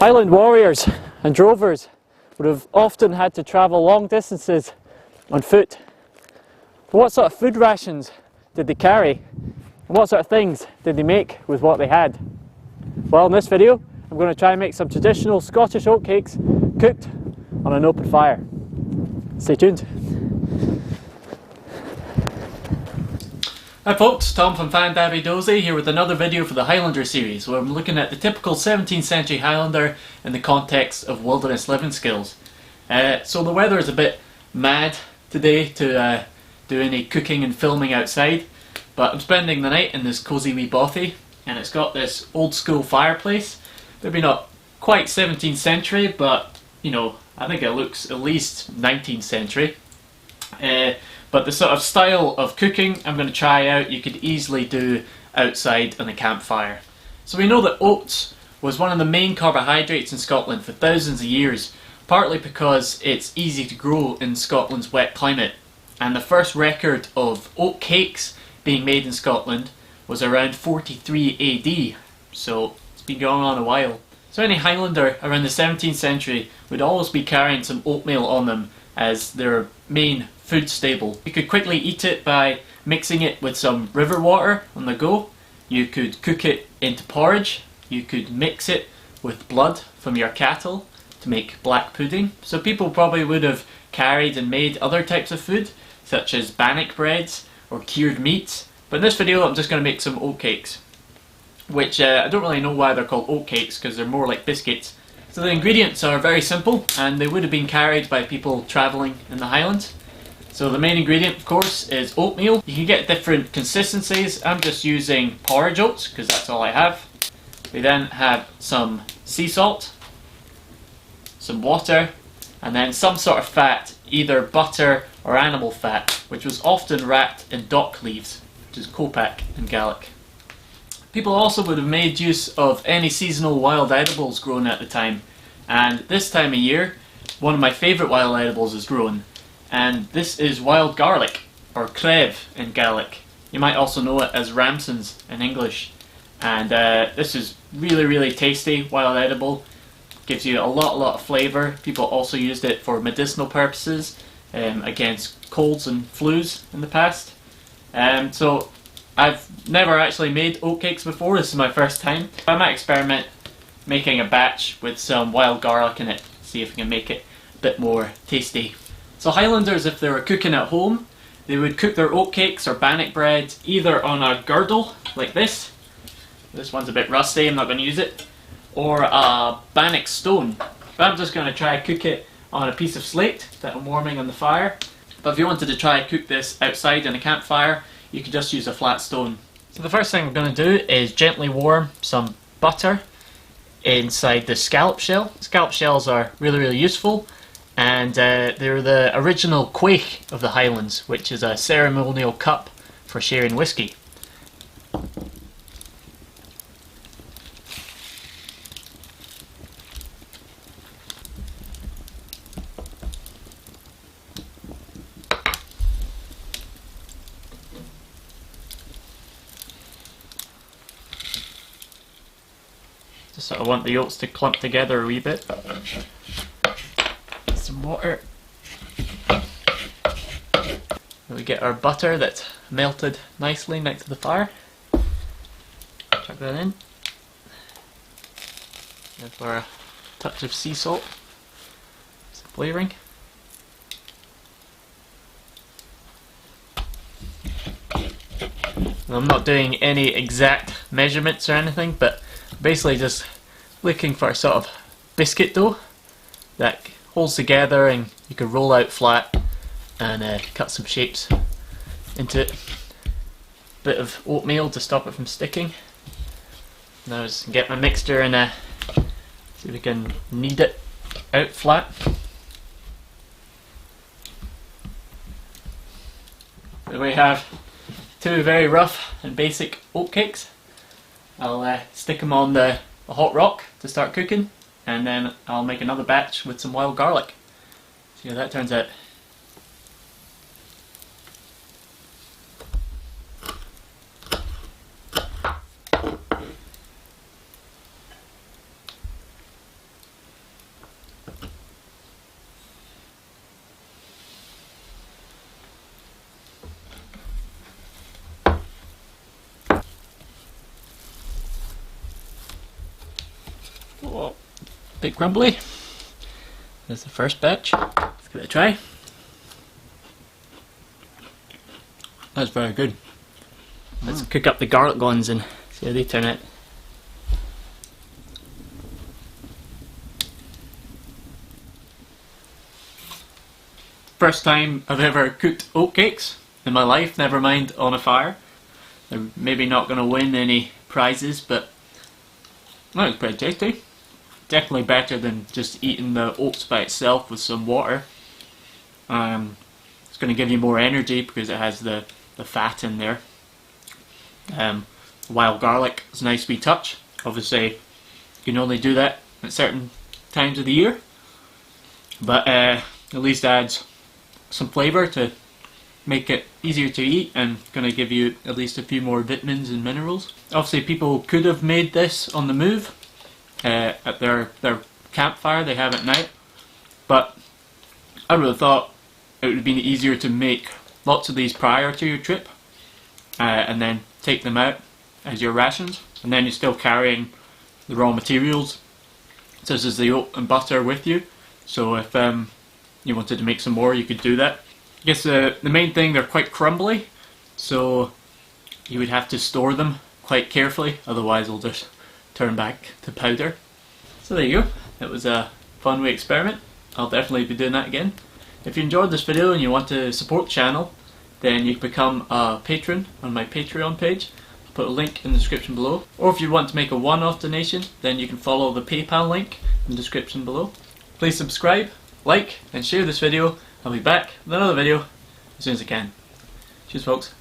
Highland warriors and drovers would have often had to travel long distances on foot. But what sort of food rations did they carry? And what sort of things did they make with what they had? Well, in this video, I'm going to try and make some traditional Scottish oatcakes cooked on an open fire. Stay tuned. Hi folks, Tom from Fandabi Dozi here with another video for the Highlander series, where I'm looking at the typical 17th century Highlander in the context of wilderness living skills. So the weather is a bit mad today to do any cooking and filming outside, but I'm spending the night in this cosy wee bothy, and it's got this old school fireplace. Maybe not quite 17th century, but you know, I think it looks at least 19th century. But the sort of style of cooking I'm going to try out, you could easily do outside on a campfire. So we know that oats was one of the main carbohydrates in Scotland for thousands of years, partly because it's easy to grow in Scotland's wet climate. And the first record of oat cakes being made in Scotland was around 43 AD, so it's been going on a while. So any Highlander around the 17th century would always be carrying some oatmeal on them as their main food staple. You could quickly eat it by mixing it with some river water on the go. You could cook it into porridge. You could mix it with blood from your cattle to make black pudding. So people probably would have carried and made other types of food, such as bannock breads or cured meats. But in this video I'm just going to make some oatcakes, which I don't really know why they're called oatcakes, because they're more like biscuits. So the ingredients are very simple, and they would have been carried by people travelling in the Highlands. So the main ingredient, of course, is oatmeal. You can get different consistencies. I'm just using porridge oats because that's all I have. We then have some sea salt, some water, and then some sort of fat, either butter or animal fat, which was often wrapped in dock leaves, which is copac in Gaelic. People also would have made use of any seasonal wild edibles grown at the time, and this time of year one of my favourite wild edibles is grown. And this is wild garlic, or creve in Gaelic. You might also know it as ramsons in English. And this is really tasty, wild edible. Gives you a lot of flavour. People also used it for medicinal purposes against colds and flus in the past. So I've never actually made oatcakes before, this is my first time. I might experiment making a batch with some wild garlic in it, see if I can make it a bit more tasty. So Highlanders, if they were cooking at home, they would cook their oatcakes or bannock bread either on a girdle, like this. This one's a bit rusty, I'm not going to use it. Or a bannock stone. But I'm just going to try cook it on a piece of slate that I'm warming on the fire. But if you wanted to try cook this outside in a campfire, you could just use a flat stone. So the first thing I'm going to do is gently warm some butter inside the scallop shell. Scallop shells are really useful. And they're the original quaich of the Highlands, which is a ceremonial cup for sharing whiskey. Just sort of want the oats to clump together a wee bit. Some water. And we get our butter that's melted nicely next to the fire. Chuck that in. And for a touch of sea salt, some flavouring. I'm not doing any exact measurements or anything, but basically just looking for sort of biscuit dough that holds together and you can roll out flat and cut some shapes into it. Bit of oatmeal to stop it from sticking. Now just get my mixture and see if we can knead it out flat. So we have two very rough and basic oatcakes. I'll stick them on the hot rock to start cooking, and then I'll make another batch with some wild garlic. See how that turns out. Oh, a bit crumbly. There's the first batch. Let's give it a try. That's very good. Let's cook up the garlic ones and see how they turn out. First time I've ever cooked oatcakes in my life, never mind on a fire. They're maybe not going to win any prizes, but that was pretty tasty. Definitely better than just eating the oats by itself with some water. It's going to give you more energy because it has the fat in there. Wild garlic is a nice wee touch. Obviously you can only do that at certain times of the year, but at least adds some flavour to make it easier to eat and going to give you at least a few more vitamins and minerals. Obviously people could have made this on the move at their campfire they have at night, but I would have thought it would have been easier to make lots of these prior to your trip and then take them out as your rations, and then you're still carrying the raw materials such as the oat and butter with you. So if you wanted to make some more, you could do that. I guess the main thing, they're quite crumbly, so you would have to store them quite carefully, otherwise they'll just turn back to powder. So there you go, it was a fun wee experiment. I'll definitely be doing that again. If you enjoyed this video and you want to support the channel, then you can become a patron on my Patreon page. I'll put a link in the description below. Or if you want to make a one-off donation, then you can follow the PayPal link in the description below. Please subscribe, like and share this video. I'll be back with another video as soon as I can. Cheers folks.